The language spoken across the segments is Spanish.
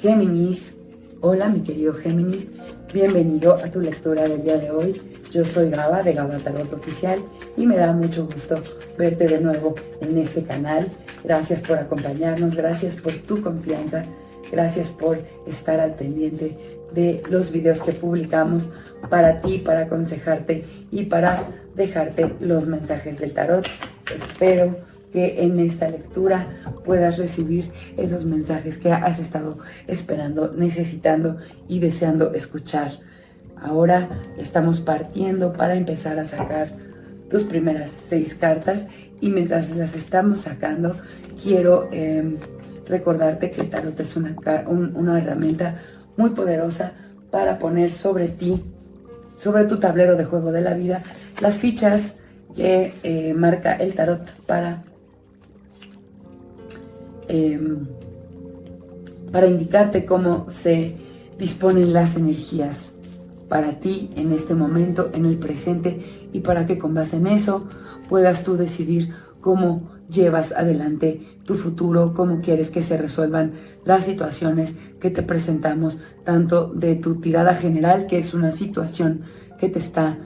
Géminis, hola mi querido Géminis, bienvenido a tu lectura del día de hoy. Yo soy Gaba de Gaba Tarot Oficial y me da mucho gusto verte de nuevo en este canal. Gracias por acompañarnos, gracias por tu confianza, gracias por estar al pendiente de los videos que publicamos para ti, para aconsejarte y para dejarte los mensajes del tarot. Espero que en esta lectura puedas recibir esos mensajes que has estado esperando, necesitando y deseando escuchar. Ahora estamos partiendo para empezar a sacar tus primeras 6 cartas y mientras las estamos sacando quiero recordarte que el tarot es una herramienta muy poderosa para poner sobre ti, sobre tu tablero de juego de la vida, las fichas que marca el tarot para indicarte cómo se disponen las energías para ti en este momento, en el presente, y para que con base en eso puedas tú decidir cómo llevas adelante tu futuro, cómo quieres que se resuelvan las situaciones que te presentamos, tanto de tu tirada general, que es una situación que te está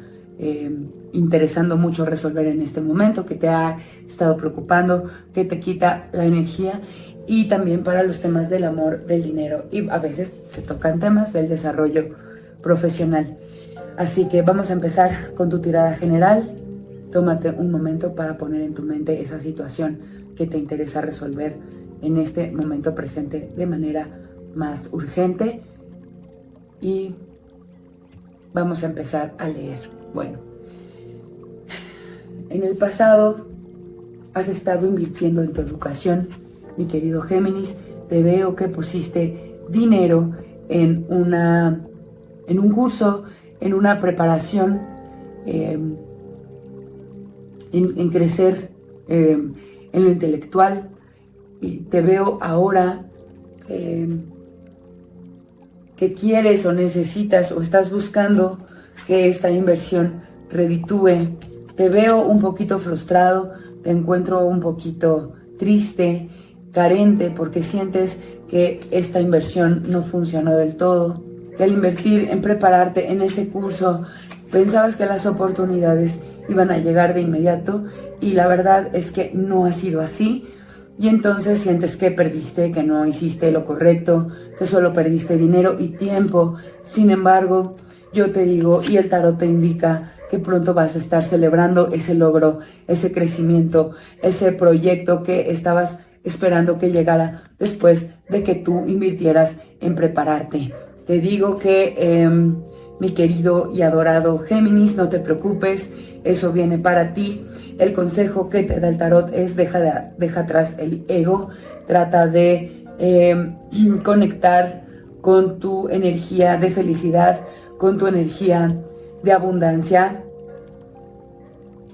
interesando mucho resolver en este momento, que te ha estado preocupando, que te quita la energía, y también para los temas del amor, del dinero, y a veces se tocan temas del desarrollo profesional. Así que vamos a empezar con tu tirada general. Tómate un momento para poner en tu mente esa situación que te interesa resolver en este momento presente de manera más urgente, y vamos a empezar a leer. Bueno, en el pasado has estado invirtiendo en tu educación, mi querido Géminis. Te veo que pusiste dinero en un curso, en una preparación, en crecer en lo intelectual, y te veo ahora que quieres o necesitas o estás buscando que esta inversión reditúe. Te veo un poquito frustrado, te encuentro un poquito triste, carente, porque sientes que esta inversión no funcionó del todo. Que al invertir en prepararte en ese curso, pensabas que las oportunidades iban a llegar de inmediato, y la verdad es que no ha sido así. Y entonces sientes que perdiste, que no hiciste lo correcto, que solo perdiste dinero y tiempo. Sin embargo, yo te digo, y el tarot te indica, que pronto vas a estar celebrando ese logro, ese crecimiento, ese proyecto que estabas esperando que llegara después de que tú invirtieras en prepararte. Te digo que, mi querido y adorado Géminis, no te preocupes, eso viene para ti. El consejo que te da el tarot es deja atrás el ego, trata de conectar con tu energía de felicidad, con tu energía de abundancia.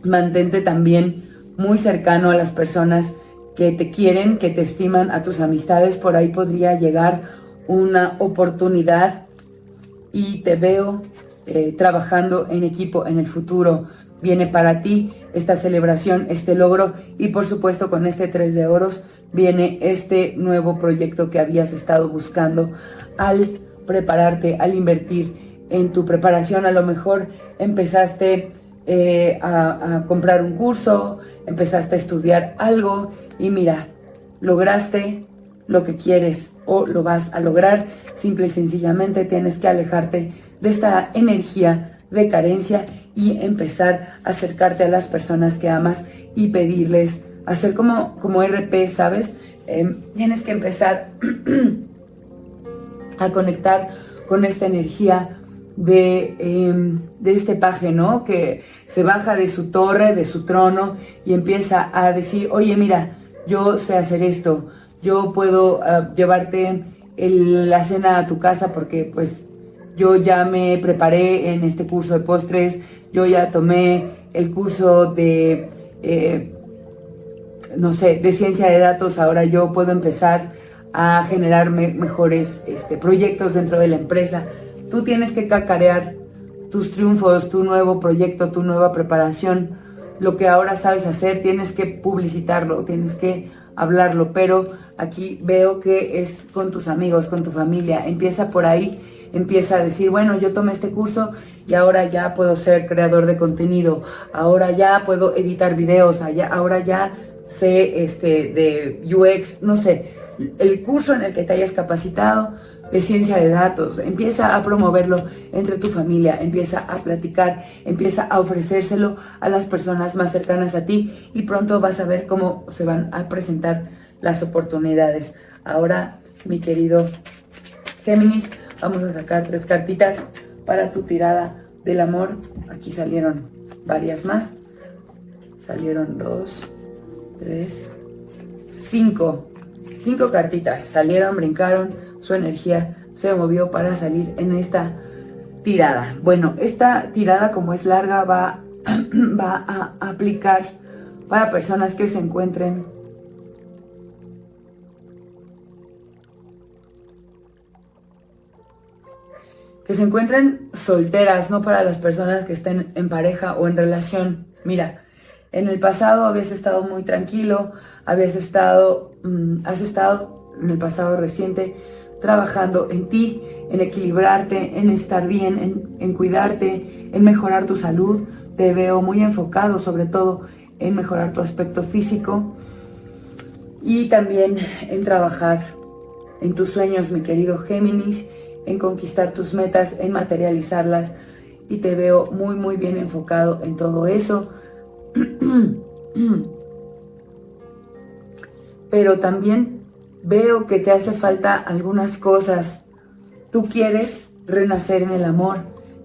Mantente también muy cercano a las personas que te quieren, que te estiman, a tus amistades. Por ahí podría llegar una oportunidad y te veo trabajando en equipo en el futuro. Viene para ti esta celebración, este logro, y por supuesto con este 3 de oros viene este nuevo proyecto que habías estado buscando. Al prepararte, al invertir en tu preparación, a lo mejor empezaste a comprar un curso, empezaste a estudiar algo y mira, lograste lo que quieres o lo vas a lograr. Simple y sencillamente tienes que alejarte de esta energía de carencia y empezar a acercarte a las personas que amas y pedirles, hacer como RP, ¿sabes? Tienes que empezar a conectar con esta energía de este paje, ¿no? Que se baja de su torre, de su trono, y empieza a decir, oye, mira, yo sé hacer esto, yo puedo llevarte la cena a tu casa porque pues yo ya me preparé en este curso de postres, yo ya tomé el curso de, no sé, de ciencia de datos, ahora yo puedo empezar a generar mejores proyectos dentro de la empresa. Tú tienes que cacarear tus triunfos, tu nuevo proyecto, tu nueva preparación, lo que ahora sabes hacer, tienes que publicitarlo, tienes que hablarlo, pero aquí veo que es con tus amigos, con tu familia. Empieza por ahí, empieza a decir, bueno, yo tomé este curso y ahora ya puedo ser creador de contenido, ahora ya puedo editar videos, ahora ya sé de UX, no sé, el curso en el que te hayas capacitado de ciencia de datos. Empieza a promoverlo entre tu familia, empieza a platicar, empieza a ofrecérselo a las personas más cercanas a ti y pronto vas a ver cómo se van a presentar las oportunidades. Ahora, mi querido Géminis, vamos a sacar 3 cartitas para tu tirada del amor. Aquí salieron varias más. Salieron 2, 3, 5. 5 cartitas. Salieron, brincaron. Su energía se movió para salir en esta tirada. Bueno, esta tirada, como es larga, va a aplicar para personas que se encuentren solteras, no para las personas que estén en pareja o en relación. Mira, en el pasado habías estado muy tranquilo, has estado en el pasado reciente trabajando en ti, en equilibrarte, en estar bien, en cuidarte, en mejorar tu salud. Te veo muy enfocado sobre todo en mejorar tu aspecto físico y también en trabajar en tus sueños, mi querido Géminis, en conquistar tus metas, en materializarlas, y te veo muy muy bien enfocado en todo eso. Pero también veo que te hace falta algunas cosas. Tú quieres renacer en el amor,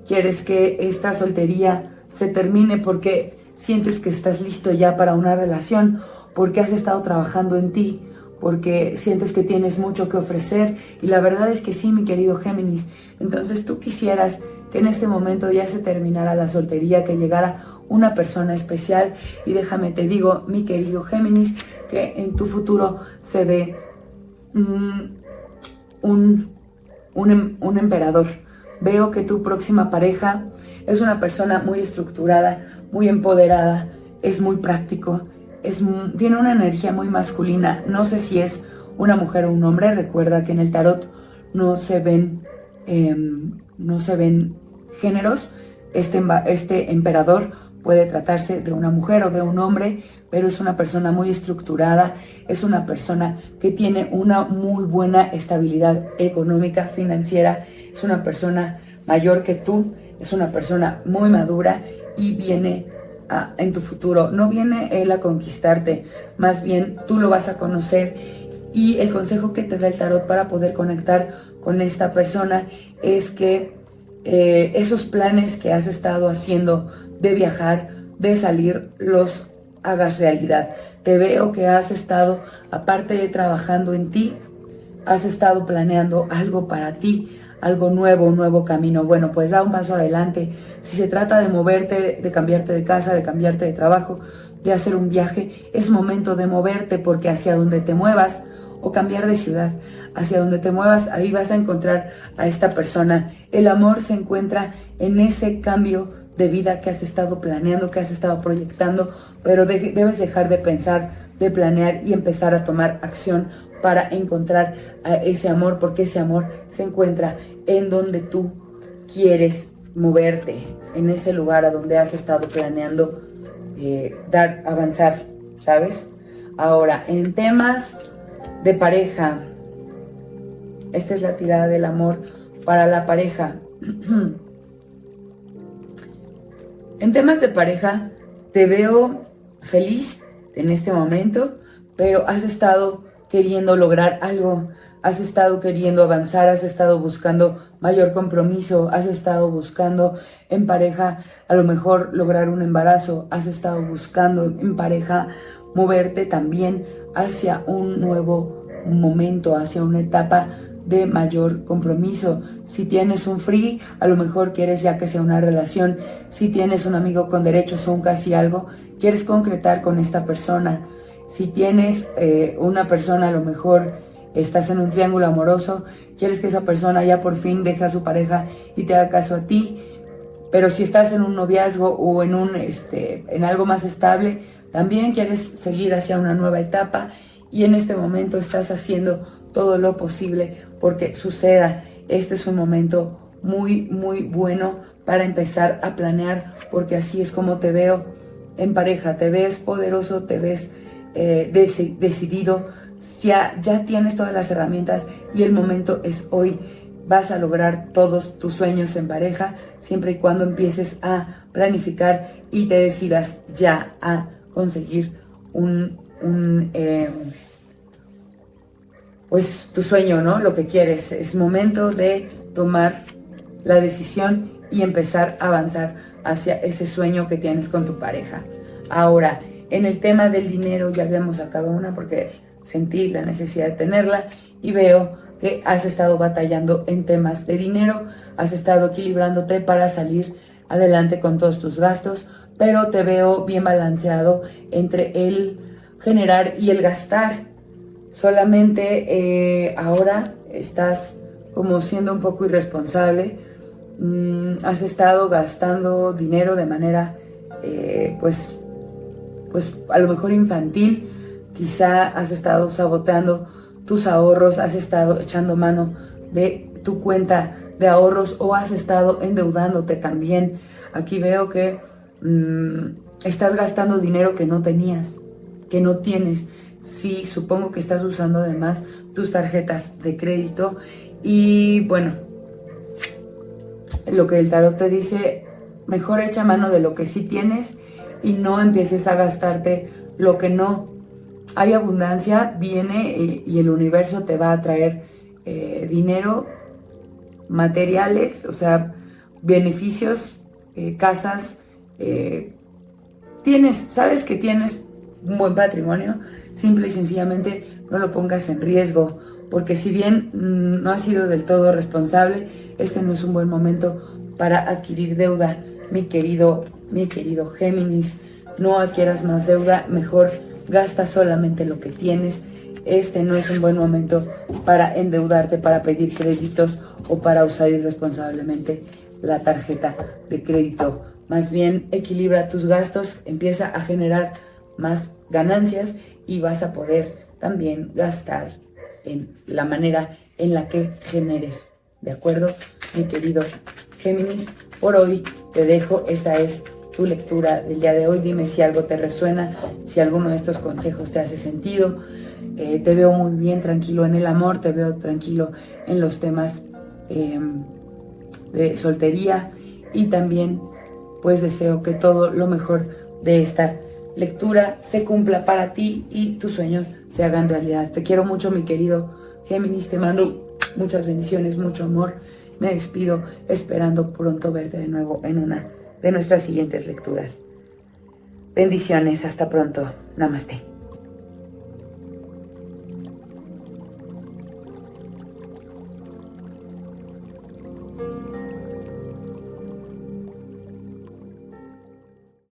quieres que esta soltería se termine porque sientes que estás listo ya para una relación, porque has estado trabajando en ti, porque sientes que tienes mucho que ofrecer, y la verdad es que sí, mi querido Géminis. Entonces tú quisieras que en este momento ya se terminara la soltería, que llegara una persona especial, y déjame te digo, mi querido Géminis, que en tu futuro se ve un emperador. Veo que tu próxima pareja es una persona muy estructurada, muy empoderada, es muy práctico, tiene una energía muy masculina. No sé si es una mujer o un hombre. Recuerda que en el tarot no se ven géneros. Este emperador puede tratarse de una mujer o de un hombre, pero es una persona muy estructurada, es una persona que tiene una muy buena estabilidad económica, financiera, es una persona mayor que tú, es una persona muy madura y viene en tu futuro. No viene él a conquistarte, más bien tú lo vas a conocer, y el consejo que te da el tarot para poder conectar con esta persona es que esos planes que has estado haciendo de viajar, de salir, los hagas realidad. Te veo que has estado, aparte de trabajando en ti, has estado planeando algo para ti, algo nuevo, un nuevo camino. Bueno, pues da un paso adelante. Si se trata de moverte, de cambiarte de casa, de cambiarte de trabajo, de hacer un viaje, es momento de moverte, porque hacia donde te muevas, o cambiar de ciudad, hacia donde te muevas, ahí vas a encontrar a esta persona. El amor se encuentra en ese cambio de vida que has estado planeando, que has estado proyectando, pero debes dejar de pensar, de planear y empezar a tomar acción para encontrar a ese amor, porque ese amor se encuentra en donde tú quieres moverte, en ese lugar a donde has estado planeando avanzar, ¿sabes? Ahora, en temas de pareja, esta es la tirada del amor para la pareja. En temas de pareja, te veo feliz en este momento, pero has estado queriendo lograr algo, has estado queriendo avanzar, has estado buscando mayor compromiso, has estado buscando en pareja a lo mejor lograr un embarazo, has estado buscando en pareja moverte también hacia un nuevo momento, hacia una etapa de mayor compromiso. Si tienes un free, a lo mejor quieres ya que sea una relación. Si tienes un amigo con derechos o un casi algo, quieres concretar con esta persona. Si tienes una persona, a lo mejor estás en un triángulo amoroso, quieres que esa persona ya por fin deje a su pareja y te haga caso a ti. Pero si estás en un noviazgo o en algo más estable, también quieres seguir hacia una nueva etapa y en este momento estás haciendo todo lo posible porque suceda. Este es un momento muy bueno para empezar a planear, porque así es como te veo en pareja. Te ves poderoso, te ves decidido, ya tienes todas las herramientas y el momento es hoy. Vas a lograr todos tus sueños en pareja siempre y cuando empieces a planificar y te decidas ya a conseguir pues tu sueño, ¿no? Lo que quieres. Es momento de tomar la decisión y empezar a avanzar hacia ese sueño que tienes con tu pareja. Ahora, en el tema del dinero ya habíamos sacado una porque sentí la necesidad de tenerla y veo que has estado batallando en temas de dinero, has estado equilibrándote para salir adelante con todos tus gastos, pero te veo bien balanceado entre el generar y el gastar. Solamente ahora estás como siendo un poco irresponsable. Has estado gastando dinero de manera pues a lo mejor infantil. Quizá has estado saboteando tus ahorros, has estado echando mano de tu cuenta de ahorros o has estado endeudándote también. Aquí veo que estás gastando dinero que no tenías, que no tienes. Sí, supongo que estás usando además tus tarjetas de crédito y bueno, lo que el tarot te dice, mejor echa mano de lo que sí tienes y no empieces a gastarte lo que no. Hay abundancia, viene y el universo te va a traer dinero, materiales, o sea, beneficios, casas. Sabes que tienes un buen patrimonio, simple y sencillamente no lo pongas en riesgo, porque si bien no has sido del todo responsable, este no es un buen momento para adquirir deuda, mi querido Géminis. No adquieras más deuda, mejor gasta solamente lo que tienes. Este no es un buen momento para endeudarte, para pedir créditos o para usar irresponsablemente la tarjeta de crédito. Más bien equilibra tus gastos, empieza a generar más ganancias y vas a poder también gastar en la manera en la que generes. ¿De acuerdo, mi querido Géminis? Por hoy te dejo. Esta es tu lectura del día de hoy. Dime si algo te resuena, si alguno de estos consejos te hace sentido. Te veo muy bien, tranquilo en el amor, te veo tranquilo en los temas de soltería y también pues deseo que todo lo mejor de esta lectura se cumpla para ti y tus sueños se hagan realidad. Te quiero mucho, mi querido Géminis, te mando muchas bendiciones, mucho amor. Me despido esperando pronto verte de nuevo en una de nuestras siguientes lecturas. Bendiciones, hasta pronto. Namaste.